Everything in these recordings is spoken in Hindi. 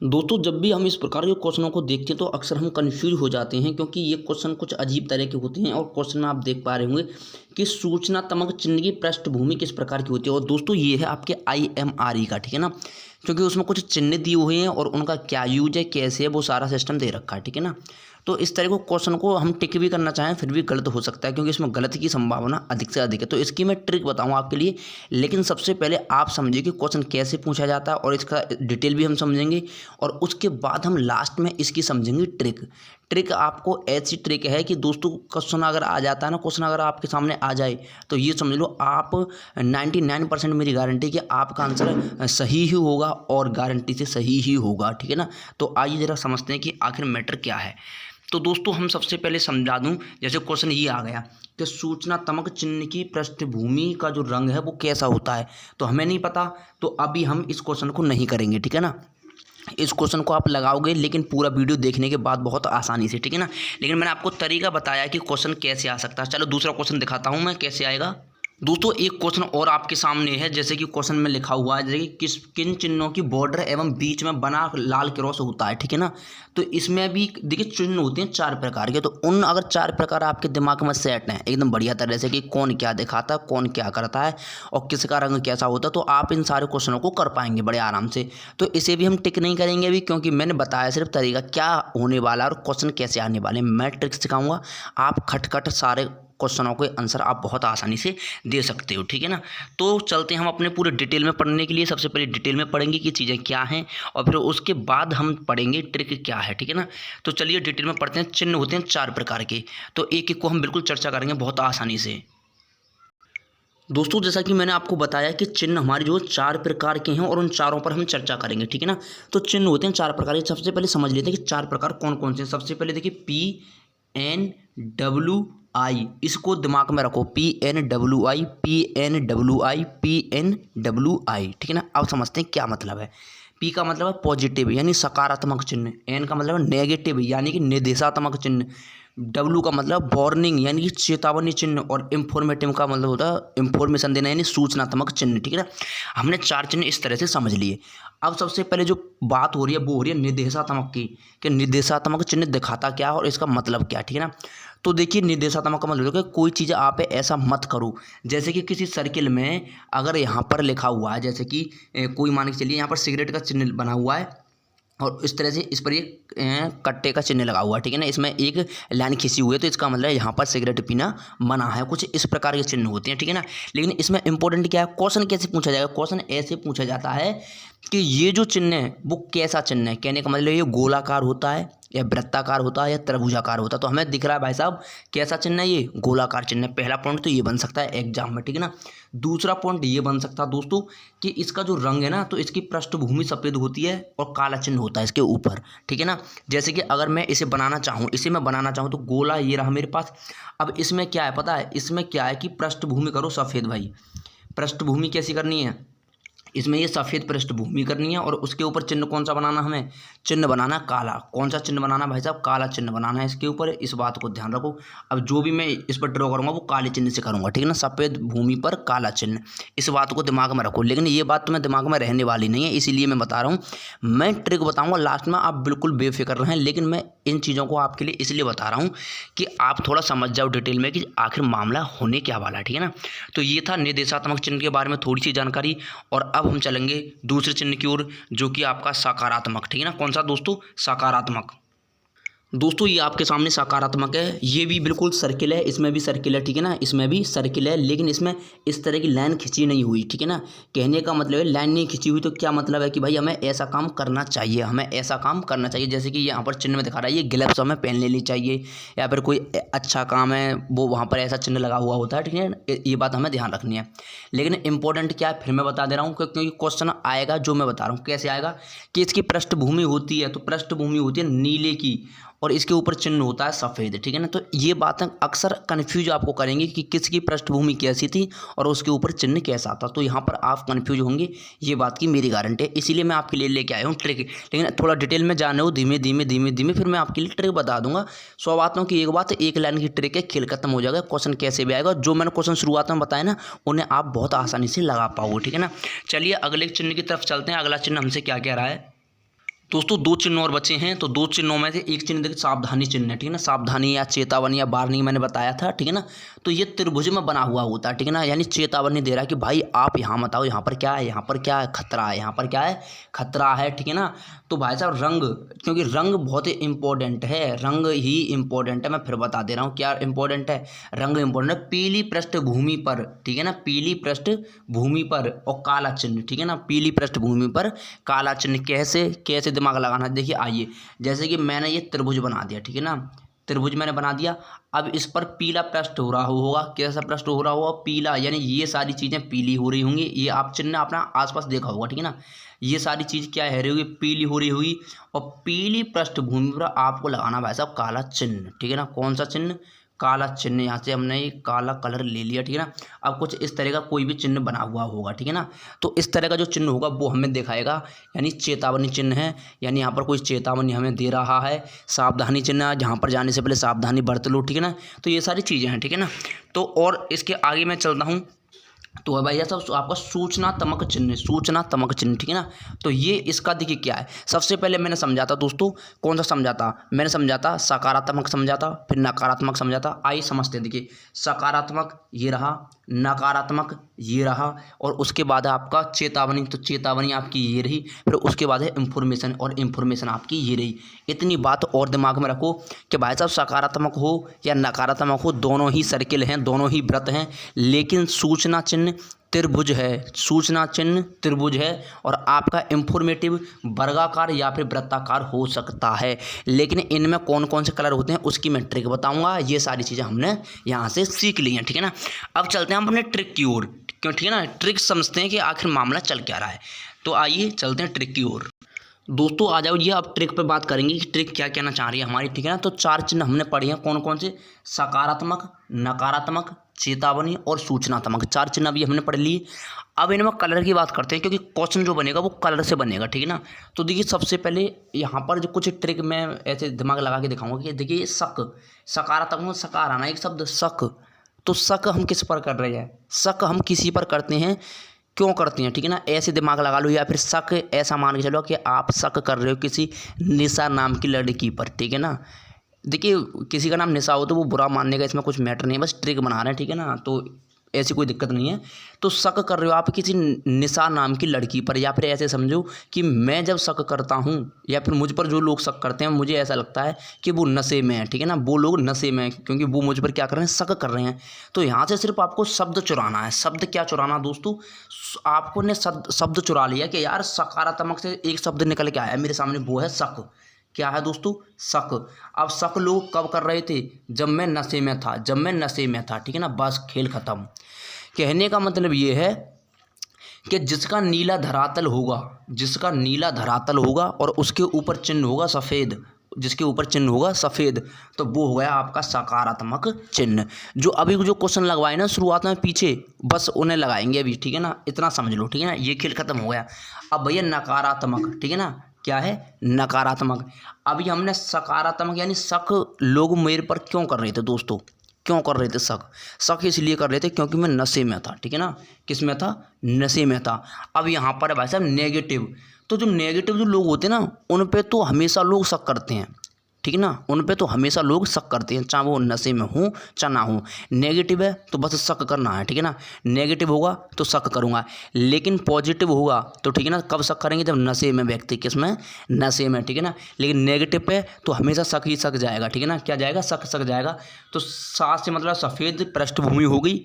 दोस्तों जब भी हम इस प्रकार के क्वेश्चनों को देखते हैं तो अक्सर हम कंफ्यूज हो जाते हैं, क्योंकि ये क्वेश्चन कुछ अजीब तरह के होते हैं। और क्वेश्चन में आप देख पा रहे होंगे कि सूचनात्मक चिन्ह की पृष्ठभूमि किस प्रकार की होती है। और दोस्तों ये है आपके IMRE का, ठीक है ना, क्योंकि उसमें कुछ चिन्ह दिए हुए हैं और उनका क्या यूज है, कैसे है, वो सारा सिस्टम दे रखा है, ठीक है ना। तो इस तरह को क्वेश्चन को हम टिक भी करना चाहें फिर भी गलत हो सकता है, क्योंकि इसमें गलत की संभावना अधिक से अधिक है। तो इसकी मैं ट्रिक बताऊंगा आपके लिए, लेकिन सबसे पहले आप समझिए कि क्वेश्चन कैसे पूछा जाता है और इसका डिटेल भी हम समझेंगे। और उसके बाद हम लास्ट में इसकी समझेंगे ट्रिक। ट्रिक आपको ऐसी ट्रिक है कि दोस्तों क्वेश्चन अगर आ जाता है ना, क्वेश्चन अगर आपके सामने आ जाए तो ये समझ लो आप 99% मेरी गारंटी कि आपका आंसर सही ही होगा और गारंटी से सही ही होगा, ठीक है ना। तो आइए ज़रा समझते हैं कि आखिर मैटर क्या है। तो दोस्तों हम सबसे पहले समझा दूं, जैसे क्वेश्चन ये आ गया कि सूचनात्मक चिन्ह की पृष्ठभूमि का जो रंग है वो कैसा होता है, तो हमें नहीं पता, तो अभी हम इस क्वेश्चन को नहीं करेंगे, ठीक है ना। इस क्वेश्चन को आप लगाओगे लेकिन पूरा वीडियो देखने के बाद बहुत आसानी से, ठीक है ना। लेकिन मैंने आपको तरीका बताया कि क्वेश्चन कैसे आ सकता है। चलो दूसरा क्वेश्चन दिखाता हूँ मैं कैसे आएगा। दोस्तों एक क्वेश्चन और आपके सामने है, जैसे कि क्वेश्चन में लिखा हुआ है, जैसे कि किन चिन्हों की बॉर्डर एवं बीच में बना लाल क्रॉस होता है, ठीक है ना। तो इसमें भी देखिए चिन्ह होते हैं 4 प्रकार के। तो उन अगर 4 प्रकार आपके दिमाग में सेट हैं एकदम बढ़िया तरह से कि कौन क्या दिखाता है, कौन क्या करता है और किसका रंग कैसा होता है, तो आप इन सारे क्वेश्चनों को कर पाएंगे बड़े आराम से। तो इसे भी हम टिक नहीं करेंगे अभी, क्योंकि मैंने बताया सिर्फ तरीका क्या होने वाला है और क्वेश्चन कैसे आने वाले हैं। मैं ट्रिक्स सिखाऊंगा, आप खटखट सारे क्वेश्चनों के आंसर आप बहुत आसानी से दे सकते हो, ठीक है ना। तो चलते हैं हम अपने पूरे डिटेल में पढ़ने के लिए। सबसे पहले डिटेल में पढ़ेंगे कि चीज़ें क्या हैं और फिर उसके बाद हम पढ़ेंगे ट्रिक क्या है, ठीक है ना। तो चलिए डिटेल में पढ़ते हैं। चिन्ह होते हैं 4 प्रकार के, तो एक एक को हम बिल्कुल चर्चा करेंगे बहुत आसानी से। दोस्तों जैसा कि मैंने आपको बताया कि चिन्ह हमारे जो 4 प्रकार के हैं और उन चारों पर हम चर्चा करेंगे, ठीक है ना। तो चिन्ह होते हैं 4 प्रकार के। सबसे पहले समझ लेते हैं कि 4 प्रकार कौन कौन से हैं। सबसे पहले देखिए PNWI, इसको दिमाग में रखो, PNWI PNWI PNWI, ठीक है ना। अब समझते हैं क्या मतलब है। P का मतलब है पॉजिटिव यानी सकारात्मक चिन्ह, N का मतलब है नेगेटिव यानी कि निर्देशात्मक चिन्ह, W का मतलब वार्निंग यानी कि चेतावनी चिन्ह, और इंफॉर्मेटिव का मतलब होता है इंफॉर्मेशन देना यानी सूचनात्मक चिन्ह, ठीक है ना। हमने 4 चिन्ह इस तरह से समझ लिए। अब सबसे पहले जो बात हो रही है वो हो रही है निर्देशात्मक की, कि निर्देशात्मक चिन्ह दिखाता क्या है और इसका मतलब क्या, ठीक है ना। तो देखिए निर्देशात्मक का मतलब है कि कोई चीज़ आप ऐसा मत करो। जैसे कि किसी सर्किल में अगर यहाँ पर लिखा हुआ है, जैसे कि कोई मान के चलिए यहाँ पर सिगरेट का चिन्ह बना हुआ है और इस तरह से इस पर एक कट्टे का चिन्ह लगा हुआ है, ठीक है ना। इसमें एक लाइन खींची हुई है, तो इसका मतलब यहाँ पर सिगरेट पीना मना है। कुछ इस प्रकार के चिन्ह होते हैं, ठीक है ना। लेकिन इसमें इंपॉर्टेंट क्या है, क्वेश्चन कैसे पूछा जाएगा। क्वेश्चन ऐसे पूछा जाता है कि ये जो चिन्ह है वो कैसा चिन्ह है। कहने का मतलब ये गोलाकार होता है या वृत्ताकार होता है या त्रिभुजाकार होता है। तो हमें दिख रहा है भाई साहब कैसा चिन्ह है, ये गोलाकार चिन्ह है। पहला पॉइंट तो ये बन सकता है एग्जाम में, ठीक है ना। दूसरा पॉइंट ये बन सकता है दोस्तों कि इसका जो रंग है ना, तो इसकी पृष्ठभूमि सफ़ेद होती है और काला चिन्ह होता है इसके ऊपर, ठीक है ना। जैसे कि अगर मैं इसे बनाना चाहूँ तो गोला ये रहा मेरे पास। अब इसमें क्या है पता है, इसमें क्या है कि पृष्ठभूमि करो सफ़ेद भाई। पृष्ठभूमि कैसी करनी है, इसमें ये सफ़ेद पृष्ठभूमि करनी है और उसके ऊपर चिन्ह कौन सा बनाना, हमें चिन्ह बनाना काला। कौन सा चिन्ह बनाना भाई साहब, काला चिन्ह बनाना है इसके ऊपर। इस बात को ध्यान रखो। अब जो भी मैं इस पर ड्रॉ करूँगा वो काले चिन्ह से करूँगा, ठीक है ना। सफ़ेद भूमि पर काला चिन्ह, इस बात को दिमाग में रखो। लेकिन ये बात तुम्हें दिमाग में रहने वाली नहीं है, इसीलिए मैं बता रहा हूँ। मैं ट्रिक बताऊँगा लास्ट में, आप बिल्कुल बेफिक्र रहें। लेकिन मैं इन चीज़ों को आपके लिए इसलिए बता रहा हूँ कि आप थोड़ा समझ जाओ डिटेल में कि आखिर मामला होने क्या वाला है, ठीक है ना। तो ये था निर्देशात्मक चिन्ह के बारे में थोड़ी सी जानकारी। और अब हम चलेंगे दूसरे चिन्ह की ओर, जो कि आपका सकारात्मक, ठीक है ना। कौन सा दोस्तों, सकारात्मक। दोस्तों ये आपके सामने सकारात्मक है, ये भी बिल्कुल सर्किल है, इसमें भी सर्किल है, ठीक है ना। इसमें भी सर्किल है लेकिन इसमें इस तरह की लाइन खिंची नहीं हुई, ठीक है ना। कहने का मतलब है लाइन नहीं खिंची हुई, तो क्या मतलब है कि भाई हमें ऐसा काम करना चाहिए, हमें ऐसा काम करना चाहिए। जैसे कि यहाँ पर चिन्ह में दिखा रहा है, ये ग्लव्स हमें पहन लेनी चाहिए, या फिर कोई अच्छा काम है वो वहाँ पर ऐसा चिन्ह लगा हुआ होता है, ठीक है। ये बात हमें ध्यान रखनी है। लेकिन इंपॉर्टेंट क्या है फिर मैं बता दे रहा हूँ, क्योंकि क्वेश्चन आएगा जो मैं बता रहा हूँ कैसे आएगा, कि इसकी पृष्ठभूमि होती है, तो पृष्ठभूमि होती है नीले की और इसके ऊपर चिन्ह होता है सफ़ेद, ठीक है ना। तो ये बातें अक्सर कन्फ्यूज आपको करेंगी कि किसकी पृष्ठभूमि कैसी थी और उसके ऊपर चिन्ह कैसा था। तो यहाँ पर आप कन्फ्यूज होंगे, ये बात की मेरी गारंटी है। इसीलिए मैं आपके लिए लेके आया हूँ ट्रिक। लेकिन थोड़ा डिटेल में जाने हो, धीमे धीमे धीमे धीमे फिर मैं आपके लिए ट्रिक बता दूंगा। 100 बातों की एक बात, एक लाइन की ट्रिक है, खेल खत्म हो जाएगा। क्वेश्चन कैसे भी आएगा, जो मैंने क्वेश्चन शुरुआत में बताया ना, उन्हें आप बहुत आसानी से लगा पाओगे, ठीक है ना। चलिए अगले चिन्ह की तरफ चलते हैं। अगला चिन्ह हमसे क्या कह रहा है। दोस्तों दो चिन्ह और बचे हैं, तो दो चिन्हों में से एक चिन्ह देखिए सावधानी चिन्ह है, ठीक है ना। सावधानी या चेतावनी या वार्निंग मैंने बताया था, ठीक है ना। तो ये त्रिभुज में बना हुआ होता है, ठीक है ना, यानी चेतावनी दे रहा है कि भाई आप यहाँ मत आओ, यहाँ पर क्या है, यहाँ पर क्या है, खतरा है, यहाँ पर क्या है, खतरा है, ठीक है ना। तो भाई साहब रंग, क्योंकि रंग बहुत ही इंपॉर्टेंट है, रंग ही इंपॉर्टेंट है, मैं फिर बता दे रहा हूँ क्या इंपॉर्टेंट है, रंग इंपॉर्टेंट है। पीली पृष्ठभूमि पर, ठीक है ना, पीली पृष्ठभूमि पर और काला चिन्ह, ठीक है ना, पीली पृष्ठभूमि पर काला चिन्ह। कैसे कैसे दिमाग लगाना, देखिए आइए, जैसे कि मैंने ये त्रिभुज बना दिया, ठीक है ना, त्रिभुज मैंने बना दिया। अब इस पर पीला पृष्ठ हो रहा होगा, कैसा पृष्ठ हो रहा होगा, पीला, यानी ये सारी चीज़ें पीली हो रही होंगी। ये आप चिन्ह अपना आसपास देखा होगा, ठीक है ना, ये सारी चीज़ क्या है रही होगी, पीली हो रही होगी। और पीली पृष्ठभूमि पर आपको लगाना भाई साहब काला चिन्ह, ठीक है ना। कौन सा चिन्ह, काला चिन्ह। यहाँ से हमने ये काला कलर ले लिया, ठीक है ना। अब कुछ इस तरह का कोई भी चिन्ह बना हुआ होगा, ठीक है ना। तो इस तरह का जो चिन्ह होगा वो हमें दिखाएगा, यानी चेतावनी चिन्ह है, यानी यहाँ पर कोई चेतावनी हमें दे रहा है। सावधानी चिन्ह, जहाँ पर जाने से पहले सावधानी बरत लो, ठीक है ना। तो ये सारी चीज़ें हैं, ठीक है ना। तो और इसके आगे मैं चलता हूँ, तो भाई सब आपका सूचनात्मक चिन्ह, सूचनात्मक चिन्ह, ठीक है ना। तो ये इसका देखिए क्या है, सबसे पहले मैंने समझा था दोस्तों, कौन सा समझा था, मैंने समझा था सकारात्मक समझा था, फिर नकारात्मक समझा था। आइए समझते हैं, देखिए सकारात्मक ये रहा, नकारात्मक ये रहा, और उसके बाद है आपका चेतावनी, तो चेतावनी आपकी ये रही, फिर उसके बाद है इन्फॉर्मेशन, और इन्फॉर्मेशन आपकी ये रही। इतनी बात और दिमाग में रखो कि भाई साहब सकारात्मक हो या नकारात्मक हो, दोनों ही सर्किल हैं, दोनों ही वृत्त हैं, लेकिन सूचना चिन्ह त्रिभुज है, सूचना चिन्ह त्रिभुज है, और आपका इंफॉर्मेटिव वर्गाकार या फिर वृत्ताकार हो सकता है। लेकिन इनमें कौन कौन से कलर होते हैं उसकी मैं ट्रिक बताऊंगा। ये सारी चीज़ें हमने यहाँ से सीख ली हैं, ठीक है ना। अब चलते हैं हम अपने ट्रिक की ओर, क्यों, ठीक है ना, ट्रिक समझते हैं कि आखिर मामला चल क्या रहा है। तो आइए चलते हैं ट्रिक की ओर। दोस्तों आ जाओ, ये अब ट्रिक पे बात करेंगे कि ट्रिक क्या कहना चाह रही है हमारी, ठीक है ना। तो चार चिन्ह हमने पढ़े हैं, कौन कौन से, सकारात्मक, नकारात्मक, चेतावनी और सूचनात्मक, चार चिन्ह अभी हमने पढ़ लिए। अब इनमें कलर की बात करते हैं, क्योंकि क्वेश्चन जो बनेगा वो कलर से बनेगा, ठीक है ना। तो देखिए सबसे पहले यहाँ पर जो कुछ ट्रिक मैं ऐसे दिमाग लगा के दिखाऊंगा कि देखिए शक, सकारात्मक सकार आना एक शब्द शक, तो शक हम किस पर कर रहे हैं, शक हम किसी पर करते हैं, क्यों करती हैं, ठीक है ना, ऐसे दिमाग लगा लो। या फिर शक ऐसा मान के चलो कि आप शक कर रहे हो किसी निशा नाम की लड़की पर, ठीक है ना। देखिए किसी का नाम निशा हो तो वो बुरा मानने का इसमें कुछ मैटर नहीं है, बस ट्रिक बना रहे हैं, ठीक है ना। तो ऐसी कोई दिक्कत नहीं है। तो शक कर रहे हो आप किसी निशा नाम की लड़की पर, या फिर ऐसे समझो कि मैं जब शक करता हूँ या फिर मुझ पर जो लोग शक करते हैं, मुझे ऐसा लगता है कि वो नशे में है, ठीक है ना, वो लोग नशे में है, क्योंकि वो मुझ पर क्या कर रहे हैं, शक कर रहे हैं। तो यहाँ से सिर्फ आपको शब्द चुराना है। शब्द क्या चुराना दोस्तों, आपको ने शब्द चुरा लिया कि यार सकारात्मक से एक शब्द निकल के आया मेरे सामने, वो है शक। क्या है दोस्तों, शक। अब शक लोग कब कर रहे थे, जब मैं नशे में था, जब मैं नशे में था, ठीक है ना, बस खेल खत्म। कहने का मतलब ये है कि जिसका नीला धरातल होगा, जिसका नीला धरातल होगा और उसके ऊपर चिन्ह होगा सफ़ेद, जिसके ऊपर चिन्ह होगा सफ़ेद, तो वो हो गया आपका सकारात्मक चिन्ह। जो अभी जो क्वेश्चन लगवाए ना शुरुआत में पीछे, बस उन्हें लगाएंगे अभी, ठीक है ना, इतना समझ लो, ठीक है ना, ये खेल खत्म हो गया। अब भैया नकारात्मक, ठीक है ना, क्या है, नकारात्मक। अभी हमने सकारात्मक यानी शक लोग मेरे पर क्यों कर रहे थे दोस्तों, क्यों कर रहे थे शक, शक इसलिए कर रहे थे क्योंकि मैं नशे में था, ठीक है ना, किस में था, नशे में था। अब यहाँ पर भाई साहब नेगेटिव, तो जो नेगेटिव जो लोग होते हैं ना, उन पे तो हमेशा लोग शक करते हैं, ठीक है ना, उन पे तो हमेशा लोग शक करते हैं, चाहे वो नशे में हो चाहे ना हो। नेगेटिव है तो बस शक करना है, ठीक है ना, नेगेटिव होगा तो शक करूँगा। लेकिन पॉजिटिव होगा तो ठीक है ना, कब शक करेंगे, जब नशे में व्यक्ति, किस में, नशे में, ठीक है ना। लेकिन नेगेटिव पे तो हमेशा शक ही शक जाएगा, ठीक है ना, क्या जाएगा, शक शक जाएगा। तो सात से मतलब सफ़ेद पृष्ठभूमि हो गई,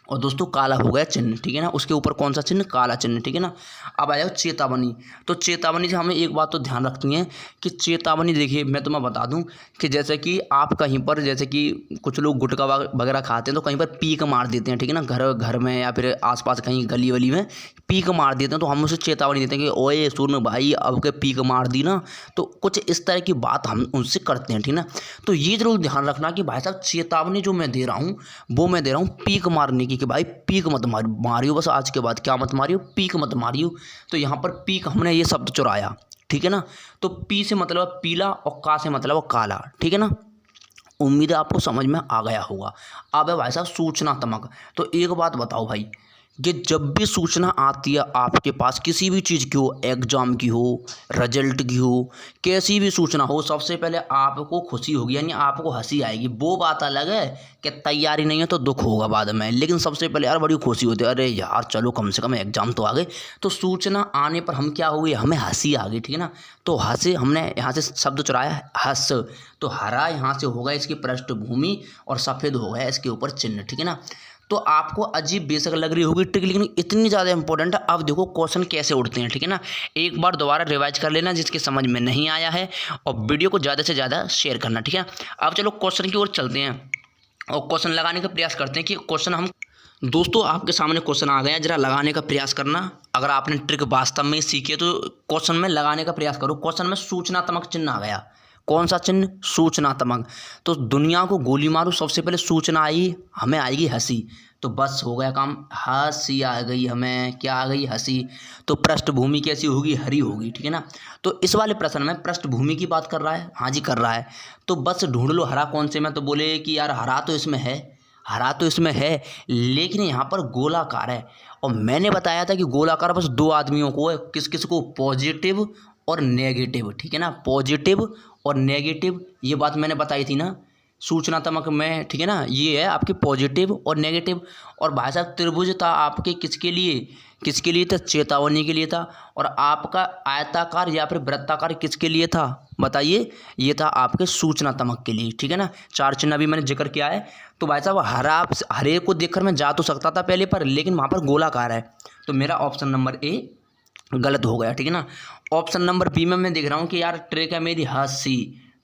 और दोस्तों काला हो गया चिन्ह, ठीक है ना, उसके ऊपर कौन सा चिन्ह, काला चिन्ह, ठीक है ना। अब आ जाओ चेतावनी। तो चेतावनी से हमें एक बात तो ध्यान रखनी है कि चेतावनी, देखिए मैं तुम्हें बता दूं कि जैसे कि आप कहीं पर, जैसे कि कुछ लोग गुटखा वगैरह खाते हैं तो कहीं पर पीक मार देते हैं, ठीक है ना, घर में या फिर आसपास कहीं गली वली में पीक मार देते हैं, तो हम उसे चेतावनी देते हैं कि ओए सुन भाई अब के पीक मार दी ना, तो कुछ इस तरह की बात हम उनसे करते हैं, ठीक है ना। तो ये जरूर ध्यान रखना कि भाई साहब चेतावनी जो मैं दे रहा हूँ वो मैं दे रहा हूँ पीक मारने की, कि भाई पीक मत मारियो, बस आज के बाद क्या मत मारियो, पीक मत मारियो। तो यहाँ पर पीक हमने ये शब्द चुराया, ठीक है ना। तो पी से मतलब पीला और का से मतलब काला, ठीक है ना। उम्मीद है आपको समझ में आ गया होगा। अब है भाई साहब सूचनात्मक। तो एक बात बताओ भाई, ये जब भी सूचना आती है आपके पास किसी भी चीज़ की हो, एग्ज़ाम की हो, रिजल्ट की हो, कैसी भी सूचना हो, सबसे पहले आपको खुशी होगी, यानी आपको हंसी आएगी। वो बात अलग है कि तैयारी नहीं है तो दुख होगा बाद में, लेकिन सबसे पहले यार बड़ी खुशी होती है, अरे यार चलो कम से कम एग्ज़ाम तो आ गए। तो सूचना आने पर हम क्या हो गए, हमें हंसी आ गई, ठीक है ना। तो हंसे, हमने यहाँ से शब्द चुराया हंस, तो हरा यहाँ से होगा इसकी पृष्ठभूमि और सफ़ेद हो गया इसके ऊपर चिन्ह, ठीक है ना। तो आपको अजीब बेशक लग रही होगी ट्रिक, लेकिन इतनी ज़्यादा इंपॉर्टेंट है। अब देखो क्वेश्चन कैसे उठते हैं, ठीक है ना। एक बार दोबारा रिवाइज कर लेना जिसके समझ में नहीं आया है, और वीडियो को ज़्यादा से ज़्यादा शेयर करना, ठीक है। अब चलो क्वेश्चन की ओर चलते हैं और क्वेश्चन लगाने का प्रयास करते हैं कि क्वेश्चन हम, दोस्तों आपके सामने क्वेश्चन आ गया, जरा लगाने का प्रयास करना। अगर आपने ट्रिक वास्तव में सीखी है तो क्वेश्चन में लगाने का प्रयास करो। क्वेश्चन में सूचनात्मक चिन्ह आ गया। कौन सा चिन्ह, सूचनात्मक। तो दुनिया को गोली मारो, सबसे पहले सूचना आई, हमें आएगी हंसी, तो बस हो गया काम, हंसी आ गई, हमें क्या आ गई, हंसी। तो पृष्ठभूमि कैसी होगी, हरी होगी, ठीक है ना। तो इस वाले प्रश्न में पृष्ठभूमि की बात कर रहा है, हाँ जी कर रहा है। तो बस ढूंढ लो हरा कौन से में, तो बोले कि यार हरा तो इसमें है, हरा तो इसमें है, लेकिन यहाँ पर गोलाकार है। और मैंने बताया था कि गोलाकार बस दो आदमियों को है, किस किस को, पॉजिटिव और नेगेटिव, ठीक है ना। पॉजिटिव और नेगेटिव, ये बात मैंने बताई थी ना सूचनात्मक में, ठीक है ना। ये है आपके पॉजिटिव और नेगेटिव। और भाई साहब त्रिभुज था आपके किसके लिए, किसके लिए था, चेतावनी के लिए था। और आपका आयताकार या फिर वृत्ताकार किसके लिए था, बताइए, ये था आपके सूचनात्मक के लिए, ठीक है ना। चार चिन्ह अभी मैंने जिक्र किया है। तो भाई साहब हरे को देखकर मैं जा तो सकता था पहले पर, लेकिन वहाँ पर गोलाकार है, तो मेरा ऑप्शन नंबर ए गलत हो गया, ठीक है ना। ऑप्शन नंबर बी में मैं देख रहा हूँ कि यार ट्रिक है मेरी हंसी,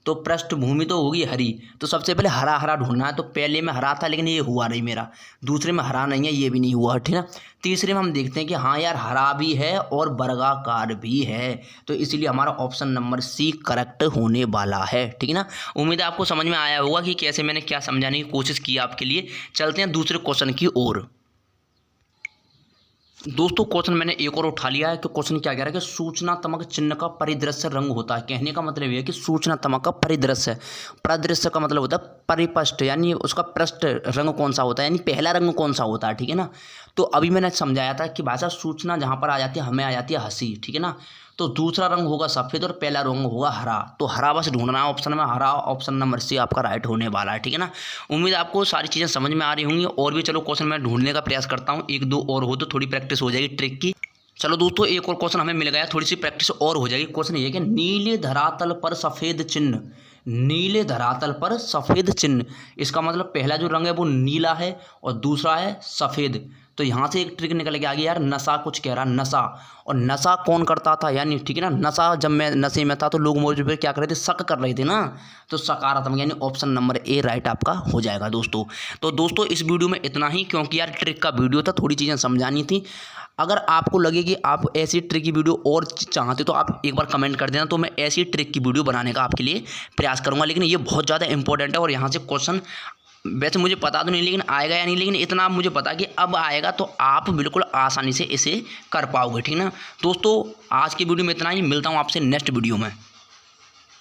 तो पृष्ठभूमि तो होगी हरी, तो सबसे पहले हरा हरा ढूंढना है। तो पहले में हरा था लेकिन ये हुआ नहीं मेरा, दूसरे में हरा नहीं है, ये भी नहीं हुआ, ठीक है ना। तीसरे में हम देखते हैं कि हाँ यार हरा भी है और वर्गाकार भी है, तो इसीलिए हमारा ऑप्शन नंबर सी करेक्ट होने वाला है, ठीक है ना। उम्मीद है आपको समझ में आया होगा कि कैसे मैंने क्या समझाने की कोशिश की आपके लिए। चलते हैं दूसरे क्वेश्चन की ओर। दोस्तों क्वेश्चन मैंने एक और उठा लिया है कि क्वेश्चन क्या कह रहा है कि सूचनात्मक चिन्ह का परिदृश्य रंग होता है। कहने का मतलब ये है कि सूचनात्मक का परिदृश्य, परिदृश्य का मतलब होता है परिपृष्ठ, यानी उसका पृष्ठ रंग कौन सा होता है, यानी पहला रंग कौन सा होता है, ठीक है ना। तो अभी मैंने समझाया था कि भाषा सूचना जहाँ पर आ जाती है हमें आ जाती है हंसी, ठीक है ना। तो दूसरा रंग होगा सफ़ेद और पहला रंग होगा हरा। तो हरा बस ढूंढना है ऑप्शन में, हरा ऑप्शन नंबर सी आपका राइट होने वाला है, ठीक है ना। उम्मीद है आपको सारी चीज़ें समझ में आ रही होंगी। और भी चलो क्वेश्चन मैं ढूंढने का प्रयास करता हूँ, एक दो और हो तो थोड़ी प्रैक्टिस हो जाएगी ट्रिक की। चलो दोस्तों एक और क्वेश्चन हमें मिल गया, थोड़ी सी प्रैक्टिस और हो जाएगी। क्वेश्चन ये कि नीले धरातल पर सफ़ेद चिन्ह, नीले धरातल पर सफ़ेद चिन्ह, इसका मतलब पहला जो रंग है वो नीला है और दूसरा है सफ़ेद। तो यहाँ से एक ट्रिक निकल के आ गई यार, नशा कुछ कह रहा, नशा। और नशा कौन करता था, यानी ठीक है ना, नशा जब मैं नशे में था तो लोग मुझ पर क्या कर रहे थे, शक कर रहे थे ना। तो सकारात्मक, यानी ऑप्शन नंबर ए राइट आपका हो जाएगा दोस्तों। तो दोस्तों इस वीडियो में इतना ही, क्योंकि यार ट्रिक का वीडियो था, थोड़ी चीज़ें समझानी थी। अगर आपको लगे कि आप ऐसी ट्रिक की वीडियो और चाहते तो आप एक बार कमेंट कर देना, तो मैं ऐसी ट्रिक की वीडियो बनाने का आपके लिए प्रयास करूंगा। लेकिन ये बहुत ज़्यादा इंपॉर्टेंट है और यहाँ से क्वेश्चन वैसे मुझे पता तो नहीं लेकिन आएगा या नहीं, लेकिन इतना आप मुझे पता कि अब आएगा तो आप बिल्कुल आसानी से इसे कर पाओगे, ठीक है ना। दोस्तों आज की वीडियो में इतना ही, मिलता हूँ आपसे नेक्स्ट वीडियो में।